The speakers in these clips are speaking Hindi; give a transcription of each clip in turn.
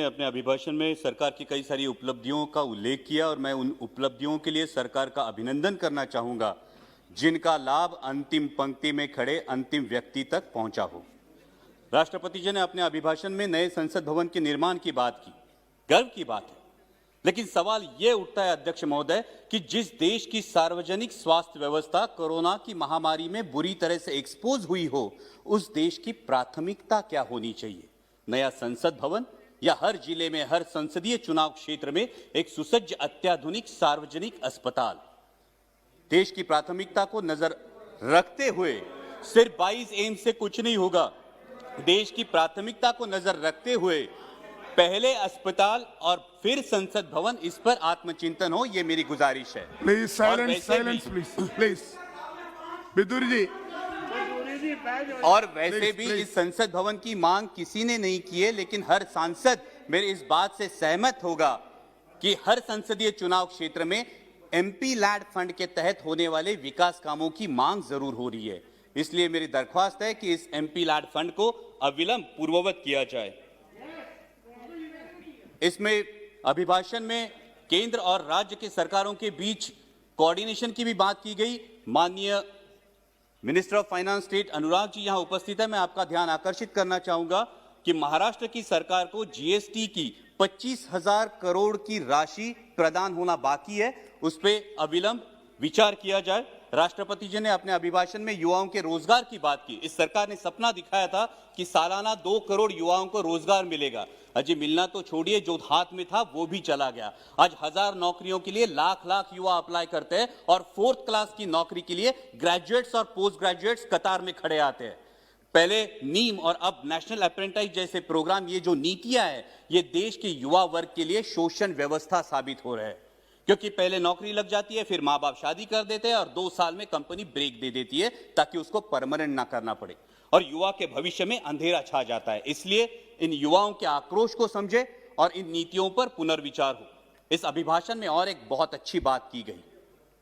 अपने अभिभाषण में सरकार की कई सारी उपलब्धियों का उल्लेख किया और मैं उन उपलब्धियों के लिए सरकार का अभिनंदन करना चाहूंगा जिनका लाभ अंतिम पंक्ति में खड़े अंतिम व्यक्ति तक पहुंचा हो। राष्ट्रपति जी ने अपने अभिभाषण में नए संसद भवन के निर्माण की बात की, गर्व की बात है, लेकिन सवाल यह उठता है अध्यक्ष महोदय कि जिस देश की सार्वजनिक स्वास्थ्य व्यवस्था कोरोना की महामारी में बुरी तरह से एक्सपोज हुई हो, उस देश की प्राथमिकता क्या होनी चाहिए? नया संसद भवन या हर जिले में हर संसदीय चुनाव क्षेत्र में एक सुसज्ज अत्याधुनिक सार्वजनिक अस्पताल? देश की प्राथमिकता को नजर रखते हुए सिर्फ 22 एम्स से कुछ नहीं होगा। देश की प्राथमिकता को नजर रखते हुए पहले अस्पताल और फिर संसद भवन, इस पर आत्मचिंतन हो, ये मेरी गुजारिश है। Please silence please Vidur ji. और वैसे भी इस संसद भवन की मांग किसी ने नहीं की है, लेकिन हर सांसद मेरे इस बात से सहमत होगा कि हर संसदीय चुनाव क्षेत्र में एमपी लैड फंड के तहत होने वाले विकास कामों की मांग जरूर हो रही है। इसलिए मेरी दरख्वास्त है कि इस एमपी लैड फंड को अविलंब पूर्ववत किया जाए। इसमें अभिभाषण में केंद्र और राज्य के सरकारों के बीच कोऑर्डिनेशन की भी बात की गई। माननीय minister of finance state Anurag ji यहां उपस्थित है। मैं आपका ध्यान आकर्षित करना चाहूंगा कि महाराष्ट्र की सरकार को जीएसटी की 25,000 करोड़ की राशि प्रदान होना बाकी है, उस पर अविलंब विचार किया जाए। राष्ट्रपति जी ने अपने अभिभाषण में युवाओं के रोजगार की बात की। इस सरकार ने सपना दिखाया था कि सालाना 2 करोड़ युवाओं को रोजगार मिलेगा। अजय मिलना तो छोड़िए, जो हाथ में था वो भी चला गया। आज 1000 नौकरियों के लिए लाख लाख युवा अप्लाई करते हैं और 4th क्लास की नौकरी के लिए ग्रेजुएट्स और पोस्ट ग्रेजुएट्स कतार में खड़े आते हैं। पहले नीम और अब नेशनल अप्रेंटिस जैसे प्रोग्राम, ये जो नीतियां हैं, ये देश के युवा वर्ग के लिए शोषण व्यवस्था साबित हो रहा है, क्योंकि पहले नौकरी लग जाती है, फिर माँ बाप शादी कर देते हैं और 2 साल में कंपनी ब्रेक दे देती है ताकि उसको परमानेंट ना करना पड़े और युवा के भविष्य में अंधेरा छा जाता है। इसलिए इन युवाओं के आक्रोश को समझे और इन नीतियों पर पुनर्विचार हो। इस अभिभाषण में और एक बहुत अच्छी बात की गई,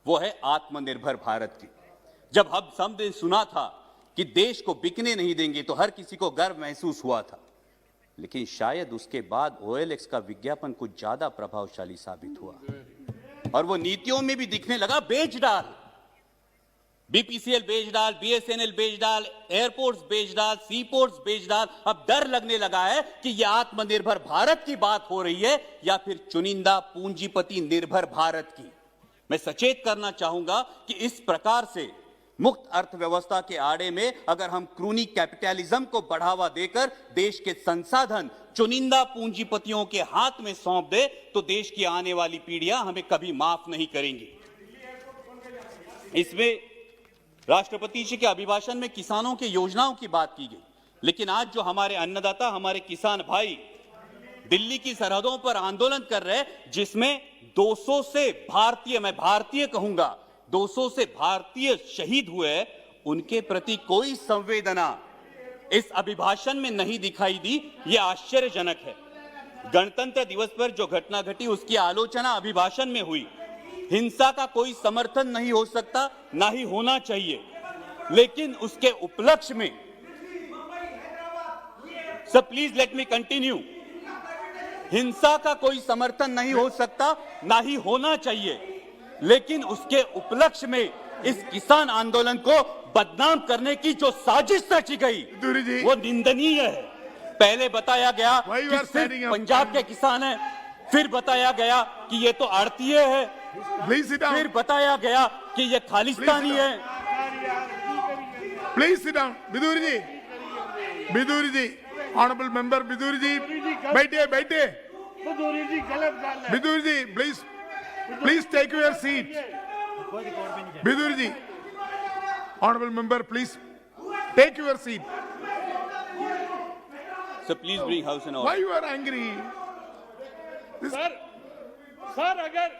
वो है आत्मनिर्भर भारत की। जब हम ने सुना था कि देश को बिकने नहीं देंगे तो हर किसी को गर्व महसूस हुआ था, लेकिन शायद उसके बाद OLX का विज्ञापन कुछ ज्यादा प्रभावशाली साबित हुआ और वो नीतियों में भी दिखने लगा। बेच डाल, BPCL बेच डाल, BSNL बेच डाल, एयरपोर्ट्स बेच डाल, सीपोर्ट्स बेच डाल। अब डर लगने लगा है कि यह आत्मनिर्भर भारत की बात हो रही है या फिर चुनिंदा पूंजीपति निर्भर भारत की। मैं सचेत करना चाहूंगा कि इस प्रकार से मुक्त अर्थव्यवस्था के आड़े में अगर हम क्रूनी कैपिटलिज्म को बढ़ावा देकर देश के संसाधन चुनिंदा पूंजीपतियों के हाथ में सौंप दे तो देश की आने वाली पीढ़ियां हमें कभी माफ नहीं करेंगी। इसमें राष्ट्रपति जी के अभिभाषण में किसानों की योजनाओं की बात की गई, लेकिन आज जो हमारे अन्नदाता, हमारे किसान भाई दिल्ली की सरहदों पर आंदोलन कर रहे हैं, जिसमें 200 से भारतीय, मैं भारतीय कहूंगा, 200 से भारतीय शहीद हुए, उनके प्रति कोई संवेदना इस अभिभाषण में नहीं दिखाई दी। यह आश्चर्यजनक है। गणतंत्र दिवस पर जो घटना घटी उसकी आलोचना अभिभाषण में हुई। हिंसा का कोई समर्थन नहीं हो सकता, ना ही होना चाहिए, लेकिन उसके उपलक्ष्य में, sir please let me continue, हिंसा का कोई समर्थन नहीं हो सकता, ना ही होना चाहिए, लेकिन उसके उपलक्ष्य में इस किसान आंदोलन को बदनाम करने की जो साजिश रची गई वो निंदनीय है। पहले बताया गया कि सिर्फ पंजाब के किसान हैं, फिर बताया गया कि ये तो आड़तीय है, फिर बताया गया कि ये खालिस्तानी है। Please sit down. Bidur ji, honourable member Bidur ji, बैठिए बैठिए। Bidur ji please take your seat. Bidur ji, honourable member please take your seat. So please bring house and order. Why you are angry? Sir अगर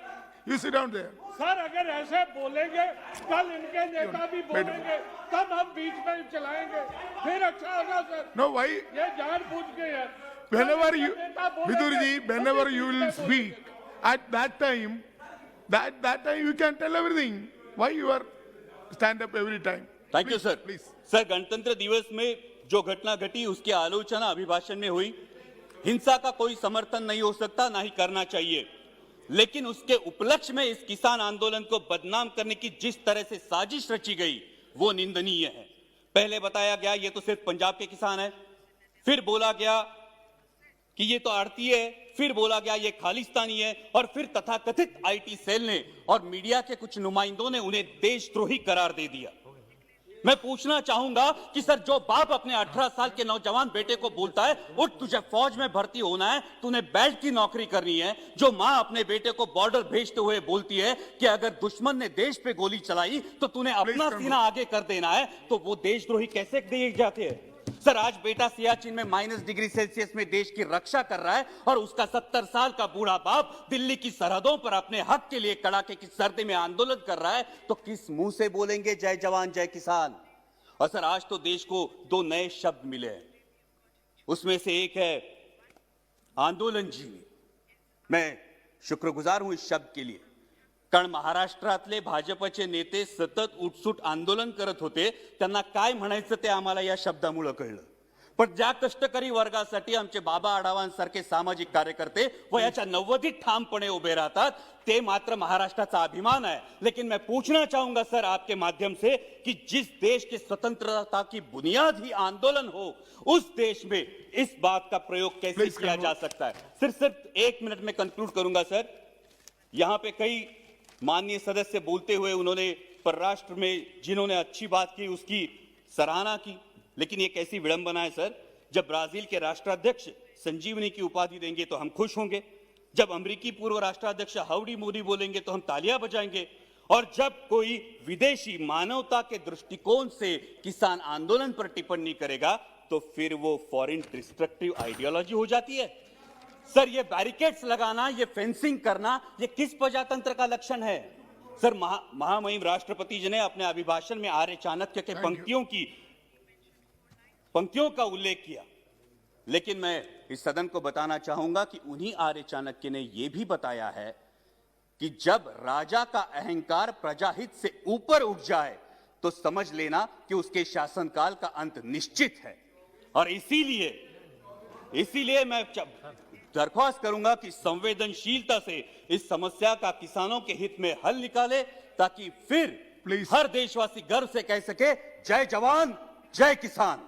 you sit down there. Sir अगर ऐसे बोलेंगे, कल इनके नेता भी बोलेंगे, तब हम बीच में चलाएंगे, फिर अच्छा होगा सर। No, why? ये जानबूझ के है। Whenever you, Bidur ji, whenever you will speak, at that time you can tell everything. Why you are stand up every time? Thank you sir. Please. Sir, गणतंत्र दिवस में जो घटना घटी उसकी आलोचना अभिभाषण में हुई। हिंसा का कोई समर्थन नहीं हो सकता, ना ही करना चाहिए, लेकिन उसके उपलक्ष्य में इस किसान आंदोलन को बदनाम करने की जिस तरह से साजिश रची गई वो निंदनीय है। पहले बताया गया ये तो सिर्फ पंजाब के किसान है, फिर बोला गया कि ये तो आड़ती है, फिर बोला गया ये खालिस्तानी है, और फिर तथाकथित आईटी सेल ने और मीडिया के कुछ नुमाइंदों ने उन्हें देशद्रोही करार दे दिया। मैं पूछना चाहूंगा कि सर, जो बाप अपने 18 साल के नौजवान बेटे को बोलता है उठ तुझे फौज में भर्ती होना है, तूने बेल्ट की नौकरी करनी है, जो मां अपने बेटे को बॉर्डर भेजते हुए बोलती है कि अगर दुश्मन ने देश पे गोली चलाई तो तूने अपना सीना आगे कर देना है, तो वो देशद्रोही कैसे दिए जाते हैं? सर, आज बेटा सियाचिन में -डिग्री सेल्सियस में देश की रक्षा कर रहा है और उसका 70 साल का बूढ़ा बाप दिल्ली की सरहदों पर अपने हक के लिए कड़ाके की सर्दी में आंदोलन कर रहा है, तो किस मुंह से बोलेंगे जय जवान जय किसान? और सर, आज तो देश को 2 नए शब्द मिले हैं, उसमें से एक है आंदोलन जीवी। मैं शुक्रगुजार हूं इस शब्द के लिए, कारण महाराष्ट्रातले भाजपचे नेते सतत उठसूट आंदोलन करत होते, त्यांना काय म्हणायचं ते आम्हाला या शब्दामुळे कळलं। पण ज्या कष्टकरी वर्गासाठी आमचे बाबा आढावांसारखे सामाजिक कार्यकर्ते वयाच्या 90 ठामपणे उभे राहतात, ते मात्र महाराष्ट्राचा अभिमान है। लेकिन मैं पूछना चाहूंगा सर आपके माध्यम से कि जिस देश की स्वतंत्रता की बुनियाद ही आंदोलन हो, उस देश में इस बात का प्रयोग कैसे किया जा सकता है? सिर्फ 1 मिनट में कंक्लूड करूंगा सर। यहां पे कई माननीय सदस्य बोलते हुए उन्होंने परराष्ट्र में जिन्होंने अच्छी बात की उसकी सराहना की, लेकिन ये कैसी विडंबना है सर, जब ब्राजील के राष्ट्राध्यक्ष संजीवनी की उपाधि देंगे तो हम खुश होंगे, जब अमेरिकी पूर्व राष्ट्राध्यक्ष हाउडी मोदी बोलेंगे तो हम तालियां बजाएंगे, और जब कोई विदेशी मानवता के दृष्टिकोण से किसान आंदोलन पर टिप्पणी करेगा तो फिर वो फॉरेन डिस्ट्रक्टिव आइडियोलॉजी हो जाती है। सर, ये बैरिकेड्स लगाना, ये फेंसिंग करना, ये किस प्रजातंत्र का लक्षण है? सर, महामहिम राष्ट्रपति जी ने अपने अभिभाषण में आर्य चाणक्य के पंक्तियों का उल्लेख किया, लेकिन मैं इस सदन को बताना चाहूंगा कि उन्हीं आर्य चाणक्य ने यह भी बताया है कि जब राजा का अहंकार प्रजाहित से ऊपर उठ जाए तो समझ लेना कि उसके शासनकाल का अंत निश्चित है। और इसीलिए मैं दरख्वास्त करूंगा कि संवेदनशीलता से इस समस्या का किसानों के हित में हल निकाले, ताकि फिर हर देशवासी गर्व से कह सके जय जवान जय किसान।